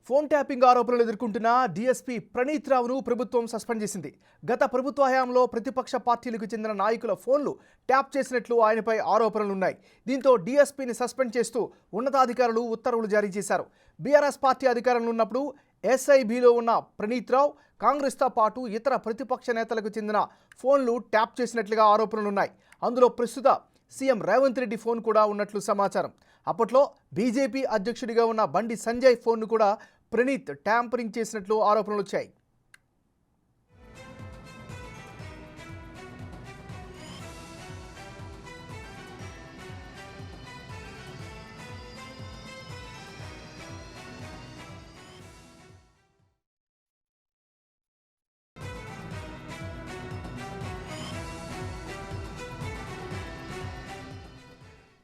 Phone tapping ఆరోపణలు ఎదుర్కొంటున్న DSP Praneeth రావును ప్రభుత్వం సస్పెండ్ చేసింది. గత ప్రభుత్వ హయాంలో ప్రతిపక్ష పార్టీలకు చెందిన నాయకుల ఫోన్లు ట్యాప్ చేసినట్లు ఆయనపై ఆరోపణలున్నాయి. దీంతో డీఎస్పీని సస్పెండ్ చేస్తూ ఉన్నతాధికారులు ఉత్తర్వులు జారీ చేశారు. బీఆర్ఎస్ పార్టీ అధికారంలో ఉన్నప్పుడు ఎస్ఐబిలో ఉన్న ప్రణీత్ రావు కాంగ్రెస్తో పాటు ఇతర ప్రతిపక్ష నేతలకు చెందిన ఫోన్లు ట్యాప్ చేసినట్లుగా ఆరోపణలున్నాయి. అందులో ప్రస్తుత సీఎం రేవంత్ రెడ్డి ఫోన్ కూడా ఉన్నట్లు సమాచారం. అప్పట్లో బీజేపీ అధ్యక్షుడిగా ఉన్న బండి సంజయ్ ఫోన్ను కూడా ప్రణీత్ ట్యాంపరింగ్ చేసినట్లు ఆరోపణలు వచ్చాయి.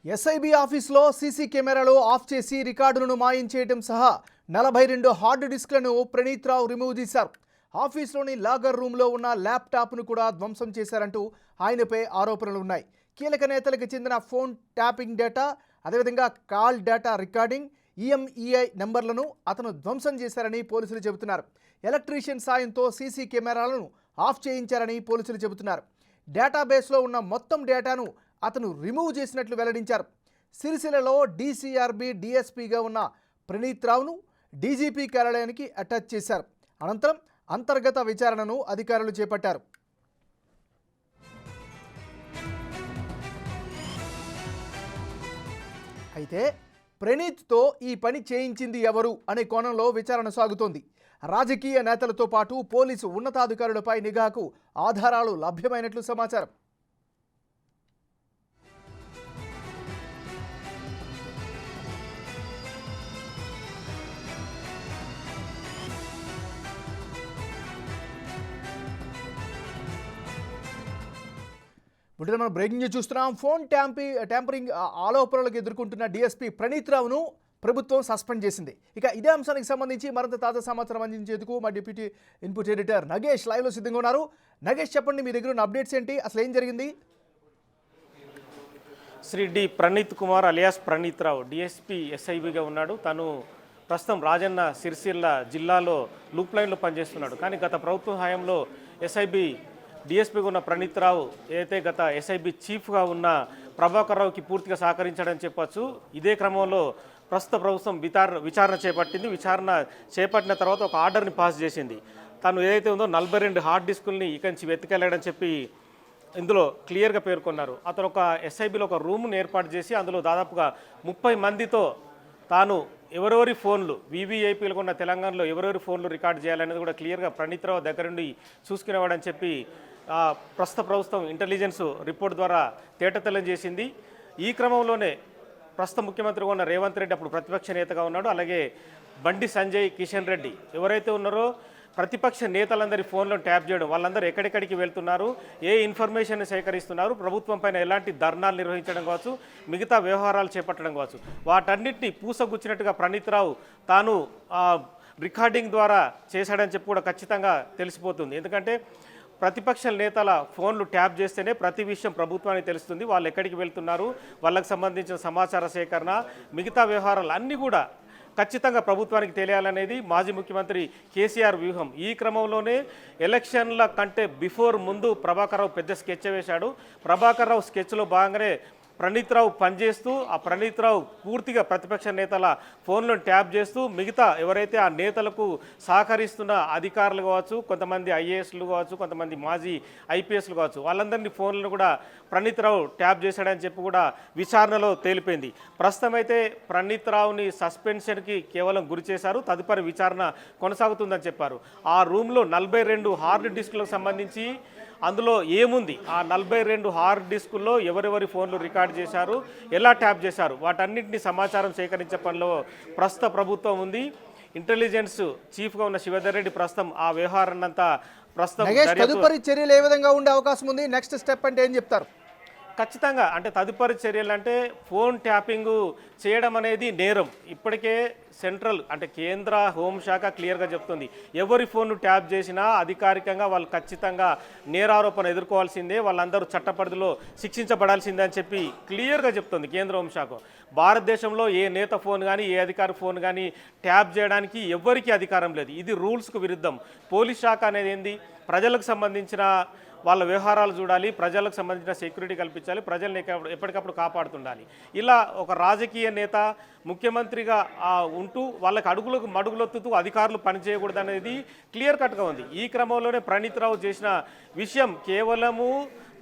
ఎస్ఐబి ఆఫీసులో సీసీ కెమెరాలు ఆఫ్ చేసి రికార్డులను మాయం చేయడం సహా 42 హార్డ్ డిస్క్లను ప్రణీత్ రావు రిమూవ్ చేశారు. ఆఫీసులోని లాగర్ రూమ్లో ఉన్న ల్యాప్టాప్ను కూడా ధ్వంసం చేశారంటూ ఆయనపై ఆరోపణలు ఉన్నాయి. కీలక నేతలకు చెందిన ఫోన్ ట్యాపింగ్ డేటా, అదేవిధంగా కాల్ డేటా రికార్డింగ్, ఈఎంఈఐ నెంబర్లను అతను ధ్వంసం చేశారని పోలీసులు చెబుతున్నారు. ఎలక్ట్రీషియన్ సాయంతో సీసీ కెమెరాలను ఆఫ్ చేయించారని పోలీసులు చెబుతున్నారు. డేటాబేస్లో ఉన్న మొత్తం డేటాను అతను రిమూవ్ చేసినట్లు వెల్లడించారు. సిరిసిల్లలో డీసీఆర్బీ డీఎస్పీగా ఉన్న ప్రణీత్ రావును డీజీపీ కార్యాలయానికి అటాచ్ చేశారు. అనంతరం అంతర్గత విచారణను అధికారులు చేపట్టారు. అయితే ప్రణీత్తో ఈ పని చేయించింది ఎవరు అనే కోణంలో విచారణ సాగుతోంది. రాజకీయ నేతలతో పాటు పోలీసు ఉన్నతాధికారులపై నిఘాకు ఆధారాలు లభ్యమైనట్లు సమాచారం. ఇప్పుడు మనం బ్రేకింగ్ న్యూస్ చూస్తున్నాం. ఫోన్ ట్యాంపరింగ్ ఆరోపణలకు ఎదుర్కొంటున్న డీఎస్పీ ప్రణీత్ రావును ప్రభుత్వం సస్పెండ్ చేసింది. ఇక ఇదే అంశానికి సంబంధించి మరింత తాజా సమాచారం అందించేందుకు మా డిప్యూటీ ఇన్పుట్ ఎడిటర్ నగేష్ లైవ్లో సిద్ధంగా ఉన్నారు. నగేష్, చెప్పండి, మీ దగ్గర ఉన్న అప్డేట్స్ ఏంటి? అసలు ఏం జరిగింది? శ్రీ డి ప్రణీత్ కుమార్ అలియాస్ ప్రణీత్ రావు డిఎస్పీ ఎస్ఐబిగా ఉన్నాడు. తను ప్రస్తుతం రాజన్న సిరిసిల్ల జిల్లాలో లూప్ లైన్లో పనిచేస్తున్నాడు. కానీ గత ప్రభుత్వ హయాంలో ఎస్ఐబి డిఎస్పీగా ఉన్న ప్రణీత్ రావు ఏదైతే గత ఎస్ఐబి చీఫ్గా ఉన్న ప్రభాకర్ రావుకి పూర్తిగా సహకరించాడని చెప్పచ్చు. ఇదే క్రమంలో ప్రస్తుత ప్రభుత్వం విచారణ చేపట్టింది. విచారణ చేపట్టిన తర్వాత ఒక ఆర్డర్ని పాస్ చేసింది. తను ఏదైతే ఉందో 42 హార్డ్ డిస్కుల్ని ఇక్కడి నుంచి వెతికెళ్ళాడని చెప్పి ఇందులో క్లియర్గా పేర్కొన్నారు. అతను ఒక ఎస్ఐబిలో ఒక రూమ్ను ఏర్పాటు చేసి అందులో దాదాపుగా 30 మందితో తాను ఎవరెవరి ఫోన్లు వీవీఐపీలకు ఉన్న తెలంగాణలో ఎవరెవరి ఫోన్లు రికార్డు చేయాలనేది కూడా క్లియర్గా ప్రణీత్ రావు దగ్గర నుండి చూసుకునేవాడని చెప్పి ప్రస్తుత ప్రభుత్వం ఇంటెలిజెన్స్ రిపోర్ట్ ద్వారా తేటతెల్లం చేసింది. ఈ క్రమంలోనే ప్రస్తుత ముఖ్యమంత్రిగా ఉన్న రేవంత్ రెడ్డి అప్పుడు ప్రతిపక్ష నేతగా ఉన్నాడు. అలాగే బండి సంజయ్, కిషన్ రెడ్డి ఎవరైతే ఉన్నారో ప్రతిపక్ష నేతలందరి ఫోన్లను ట్యాప్ చేయడం, వాళ్ళందరూ ఎక్కడెక్కడికి వెళ్తున్నారు, ఏ ఇన్ఫర్మేషన్ సేకరిస్తున్నారు, ప్రభుత్వం పైన ఎలాంటి ధర్నాలు నిర్వహించడం కావచ్చు, మిగతా వ్యవహారాలు చేపట్టడం కావచ్చు, వాటన్నిటిని పూసగుచ్చినట్టుగా ప్రణీత్ రావు తాను రికార్డింగ్ ద్వారా చేశాడని చెప్పి కూడా ఖచ్చితంగా తెలిసిపోతుంది. ఎందుకంటే ప్రతిపక్ష నేతల ఫోన్లు ట్యాప్ చేస్తేనే ప్రతి విషయం ప్రభుత్వానికి తెలుస్తుంది. వాళ్ళు ఎక్కడికి వెళ్తున్నారు, వాళ్ళకి సంబంధించిన సమాచార సేకరణ, మిగతా వ్యవహారాలు అన్నీ కూడా ఖచ్చితంగా ప్రభుత్వానికి తెలియాలనేది మాజీ ముఖ్యమంత్రి కేసీఆర్ వ్యూహం. ఈ క్రమంలోనే ఎలక్షన్ల కంటే ముందు ప్రభాకర్ రావు పెద్ద స్కెచ్ వేశాడు. ప్రభాకర్ రావు స్కెచ్లో భాగంగానే ప్రణీత్ రావు పనిచేస్తూ ఆ ప్రణీత్ రావు పూర్తిగా ప్రతిపక్ష నేతల ఫోన్లను ట్యాప్ చేస్తూ మిగతా ఎవరైతే ఆ నేతలకు సహకరిస్తున్న అధికారులు కావచ్చు, కొంతమంది ఐఏఎస్లు కావచ్చు, కొంతమంది మాజీ ఐపీఎస్లు కావచ్చు, వాళ్ళందరినీ ఫోన్లను కూడా ప్రణీత్ రావు ట్యాప్ చేశాడని చెప్పి కూడా విచారణలో తేలిపోయింది. ప్రస్తుతం అయితే ప్రణీత్ రావుని సస్పెన్షన్కి కేవలం గురి చేశారు. తదుపరి విచారణ కొనసాగుతుందని చెప్పారు. ఆ రూమ్లో 42 హార్డ్ డిస్కులకు సంబంధించి అందులో ఏముంది, ఆ 42 హార్డ్ డిస్కుల్లో ఎవరెవరి ఫోన్లు రికార్డ్ చేశారు, ఎలా ట్యాప్ చేశారు, వాటన్నింటినీ సమాచారం సేకరించే పనిలో ప్రస్తుత ప్రభుత్వం ఉంది. ఇంటెలిజెన్స్ చీఫ్గా ఉన్న శివధర్ రెడ్డి ప్రస్తుతం ఆ వ్యవహారాన్నంతా తదుపరి చర్యలు ఏ విధంగా ఉండే అవకాశం ఉంది? నెక్స్ట్ స్టెప్ అంటే ఏం చెప్తారు? ఖచ్చితంగా అంటే తదుపరి చర్యలు అంటే ఫోన్ ట్యాపింగ్ చేయడం అనేది నేరం. ఇప్పటికే సెంట్రల్ అంటే కేంద్ర హోంశాఖ క్లియర్గా చెప్తుంది, ఎవరి ఫోన్ను ట్యాప్ చేసినా అధికారికంగా వాళ్ళు ఖచ్చితంగా నేరారోపణ ఎదుర్కోవాల్సిందే, వాళ్ళందరూ చట్టపరిధిలో శిక్షించబడాల్సిందే అని చెప్పి క్లియర్గా చెప్తుంది కేంద్ర హోంశాఖ. భారతదేశంలో ఏ నేత ఫోన్ కానీ ఏ అధికారి ఫోన్ కానీ ట్యాప్ చేయడానికి ఎవరికీ అధికారం లేదు. ఇది రూల్స్కు విరుద్ధం. పోలీస్ శాఖ అనేది ఏంది, ప్రజలకు సంబంధించిన వాళ్ళ వ్యవహారాలు చూడాలి, ప్రజలకు సంబంధించిన సెక్యూరిటీ కల్పించాలి, ప్రజల్ని ఎప్పటికప్పుడు కాపాడుతుండాలి. ఇలా ఒక రాజకీయ నేత ముఖ్యమంత్రిగా ఉంటూ వాళ్ళకి అడుగులకు మడుగులొత్తుతూ అధికారులు పనిచేయకూడదు అనేది క్లియర్ కట్గా ఉంది. ఈ క్రమంలోనే ప్రణీత్ రావు చేసిన విషయం కేవలము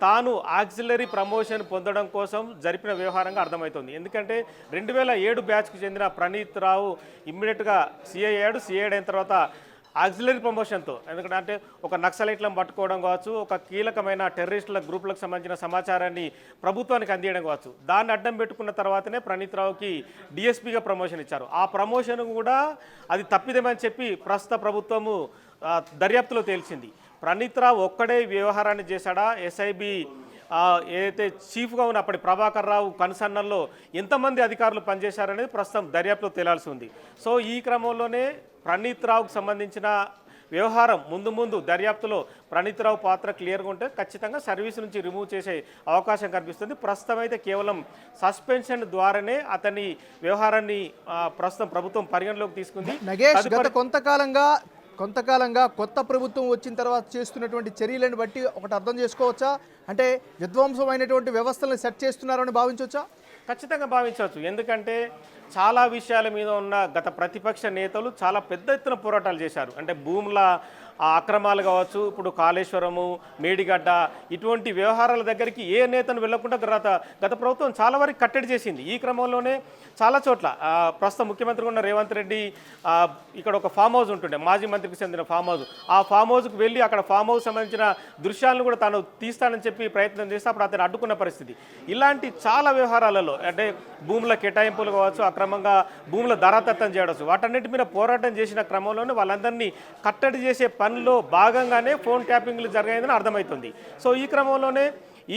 తాను ఆక్సిలరీ ప్రమోషన్ పొందడం కోసం జరిపిన వ్యవహారంగా అర్థమవుతుంది. ఎందుకంటే 2007 బ్యాచ్కు చెందిన ప్రణీత్ రావు ఇమ్మీడియట్గా సిఐ అయ్యాడు. సిఐ అయిన తర్వాత ఆక్సిలరీ ప్రమోషన్తో, ఎందుకంటే ఒక నక్సలైట్లను పట్టుకోవడం కావచ్చు, ఒక కీలకమైన టెర్రరిస్టుల గ్రూపులకు సంబంధించిన సమాచారాన్ని ప్రభుత్వానికి అందించడం కావచ్చు, దాన్ని అడ్డం పెట్టుకున్న తర్వాతనే ప్రణీత్ రావుకి డిఎస్పీగా ప్రమోషన్ ఇచ్చారు. ఆ ప్రమోషన్ కూడా అది తప్పిదమని చెప్పి ప్రస్తుత ప్రభుత్వము దర్యాప్తులో తేల్చింది. ప్రణీత్ రావు ఒక్కడే వ్యవహారాన్ని చేశాడా, ఎస్ఐబి ఏదైతే చీఫ్గా ఉన్న అప్పటి ప్రభాకర్ రావు కన్సర్నల్లో ఎంతమంది అధికారులు పనిచేశారనేది ప్రస్తుతం దర్యాప్తులో తేలాల్సి ఉంది. సో ఈ క్రమంలోనే ప్రణీత్ రావుకు సంబంధించిన వ్యవహారం ముందు దర్యాప్తులో ప్రణీత్ రావు పాత్ర క్లియర్గా ఉంటే ఖచ్చితంగా సర్వీస్ నుంచి రిమూవ్ చేసే అవకాశం కనిపిస్తుంది. ప్రస్తుతం అయితే కేవలం సస్పెన్షన్ ద్వారానే అతని వ్యవహారాన్ని ప్రస్తుతం ప్రభుత్వం పరిగణలోకి తీసుకుంది. నగేష్, గత కొంతకాలంగా కొత్త ప్రభుత్వం వచ్చిన తర్వాత చేస్తున్నటువంటి చర్యలను బట్టి ఒకటి అర్థం చేసుకోవచ్చా, అంటే విధ్వంసమైనటువంటి వ్యవస్థలను సెట్ చేస్తున్నారని భావించవచ్చా? ఖచ్చితంగా భావించవచ్చు. ఎందుకంటే చాలా విషయాల మీద ఉన్న గత ప్రతిపక్ష నేతలు చాలా పెద్ద ఎత్తున పోరాటాలు చేశారు. అంటే భూముల అక్రమాలు కావచ్చు, ఇప్పుడు కాళేశ్వరము, మేడిగడ్డ ఇటువంటి వ్యవహారాల దగ్గరికి ఏ నేతను వెళ్లకుండా గత ప్రభుత్వం చాలా వరకు కట్టడి చేసింది. ఈ క్రమంలోనే చాలా చోట్ల ప్రస్తుతం ముఖ్యమంత్రి ఉన్న రేవంత్ రెడ్డి ఇక్కడ ఒక ఫామ్ హౌస్ ఉంటుండే, మాజీ మంత్రికి చెందిన ఫామ్ హౌస్, ఆ ఫామ్ హౌస్కి వెళ్ళి అక్కడ ఫామ్ హౌస్ సంబంధించిన దృశ్యాలను కూడా తాను తీస్తానని చెప్పి ప్రయత్నం చేస్తే అప్పుడు అతను అడ్డుకున్న పరిస్థితి. ఇలాంటి చాలా వ్యవహారాలలో అంటే భూముల కేటాయింపులు కావచ్చు, అక్రమంగా భూముల ధరాతత్వం చేయవచ్చు, వాటన్నిటి మీద పోరాటం చేసిన క్రమంలోనే వాళ్ళందరినీ కట్టడి చేసే పనిలో భాగంగానే ఫోన్ ట్యాపింగ్లు జరిగాయని అర్థమవుతుంది. సో ఈ క్రమంలోనే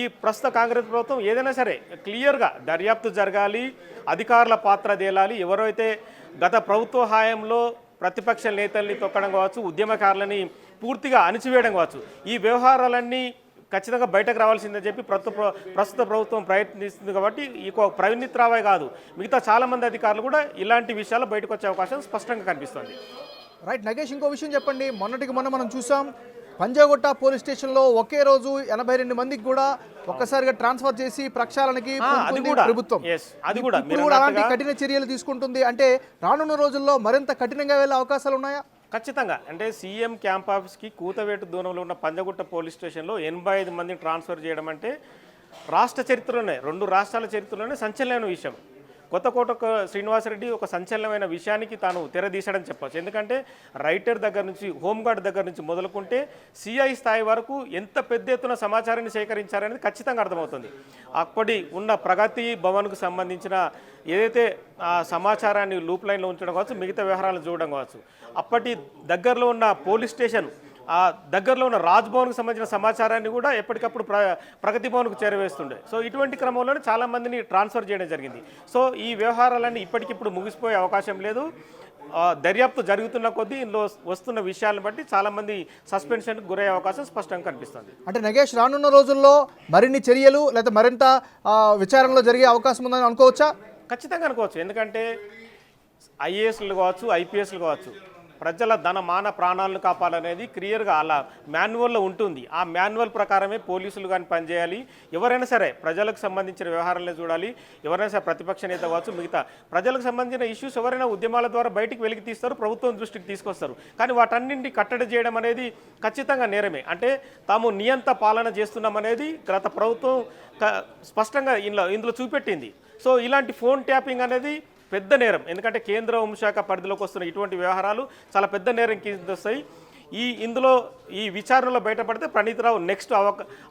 ఈ ప్రస్తుత కాంగ్రెస్ ప్రభుత్వం ఏదైనా సరే క్లియర్గా దర్యాప్తు జరగాలి, అధికారుల పాత్ర తేలాలి, ఎవరైతే గత ప్రభుత్వ హయాంలో ప్రతిపక్ష నేతల్ని తొక్కడం కావచ్చు, ఉద్యమకారులని పూర్తిగా అణిచివేయడం కావచ్చు, ఈ వ్యవహారాలన్నీ ఖచ్చితంగా బయటకు రావాల్సిందని చెప్పి ప్రస్తుత ప్రభుత్వం ప్రయత్నిస్తుంది. కాబట్టి ఈ ప్రణీత్ రావే కాదు, మిగతా చాలామంది అధికారులు కూడా ఇలాంటి విషయాలు బయటకు వచ్చే అవకాశం స్పష్టంగా కనిపిస్తుంది. రైట్ నగేష్, ఇంకో విషయం చెప్పండి. మొన్న మనం చూసాం పంజాగుట్ట పోలీస్ స్టేషన్లో ఒకే రోజు 82 మందికి కూడా ఒక్కసారిగా ట్రాన్స్ఫర్ చేసి ప్రక్షాళనకి ప్రభుత్వం అలాంటి కఠిన చర్యలు తీసుకుంటుంది. అంటే రానున్న రోజుల్లో మరింత కఠినంగా వెళ్ళే అవకాశాలు ఉన్నాయా? ఖచ్చితంగా. అంటే సీఎం క్యాంప్ ఆఫీస్కి కూతవేటు దూరంలో ఉన్న పంజగుట్ట పోలీస్ స్టేషన్లో 85 మందిని ట్రాన్స్ఫర్ చేయడం అంటే రాష్ట్ర చరిత్రలోనే, 2 రాష్ట్రాల చరిత్రలోనే సంచలనమైన విషయం. కొత్తకోట శ్రీనివాసరెడ్డి ఒక సంచలనమైన విషయానికి తాను తెరదీశాడని చెప్పవచ్చు. ఎందుకంటే రైటర్ దగ్గర నుంచి, హోంగార్డ్ దగ్గర నుంచి మొదలుకుంటే సిఐ స్థాయి వరకు ఎంత పెద్ద ఎత్తున సమాచారాన్ని సేకరించారనేది ఖచ్చితంగా అర్థమవుతుంది. అప్పటి ఉన్న ప్రగతి భవన్కు సంబంధించిన ఏదైతే సమాచారాన్ని లూప్ లైన్లో ఉంచడం కావచ్చు, మిగతా వ్యవహారాలను చూడడం కావచ్చు, అప్పటి దగ్గరలో ఉన్న పోలీస్ స్టేషన్ దగ్గరలో ఉన్న రాజ్ భవన్కు సంబంధించిన సమాచారాన్ని కూడా ఎప్పటికప్పుడు ప్రగతి భవన్కు చేరవేస్తుండే. సో ఇటువంటి క్రమంలోనే చాలామందిని ట్రాన్స్ఫర్ చేయడం జరిగింది. సో ఈ వ్యవహారాలన్నీ ఇప్పటికిప్పుడు ముగిసిపోయే అవకాశం లేదు. దర్యాప్తు జరుగుతున్న కొద్దీ ఇందులో వస్తున్న విషయాలను బట్టి చాలామంది సస్పెన్షన్కి గురయ్యే అవకాశం స్పష్టంగా కనిపిస్తుంది. అంటే నగేష్, రానున్న రోజుల్లో మరిన్ని చర్యలు లేదా మరింత విచారణలో జరిగే అవకాశం ఉందని అనుకోవచ్చా? ఖచ్చితంగా అనుకోవచ్చు. ఎందుకంటే ఐఏఎస్లు కావచ్చు, ఐపీఎస్లు కావచ్చు, ప్రజల ధన మాన ప్రాణాలను కాపాడాలనేది క్లియర్గా అలా మాన్యువల్లో ఉంటుంది. ఆ మాన్యువల్ ప్రకారమే పోలీసులు కానీ పనిచేయాలి. ఎవరైనా సరే ప్రజలకు సంబంధించిన వ్యవహారాలనే చూడాలి. ఎవరైనా సరే ప్రతిపక్ష నేత కావచ్చు, మిగతా ప్రజలకు సంబంధించిన ఇష్యూస్ ఎవరైనా ఉద్యమాల ద్వారా బయటికి వెలికి తీస్తారు, ప్రభుత్వం దృష్టికి తీసుకొస్తారు. కానీ వాటన్నింటినీ కట్టడి చేయడం అనేది ఖచ్చితంగా నేరమే. అంటే తాము నియంత పాలన చేస్తున్నామనేది గత ప్రభుత్వం స్పష్టంగా ఇందులో చూపెట్టింది. సో ఇలాంటి ఫోన్ ట్యాపింగ్ అనేది పెద్ద నేరం. ఎందుకంటే కేంద్ర హోంశాఖ పరిధిలోకి వస్తున్న ఇటువంటి వ్యవహారాలు చాలా పెద్ద నేరం కింద వస్తాయి. ఇందులో ఈ విచారణలో బయటపడితే ప్రణీత్ రావు నెక్స్ట్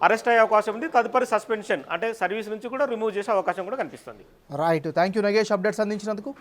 అరెస్ట్ అయ్యే అవకాశం ఉంది. తదుపరి సస్పెన్షన్ అంటే సర్వీస్ నుంచి కూడా రిమూవ్ చేసే అవకాశం కూడా కనిపిస్తుంది. Right, thank you Nagesh, updates అందించినందుకు.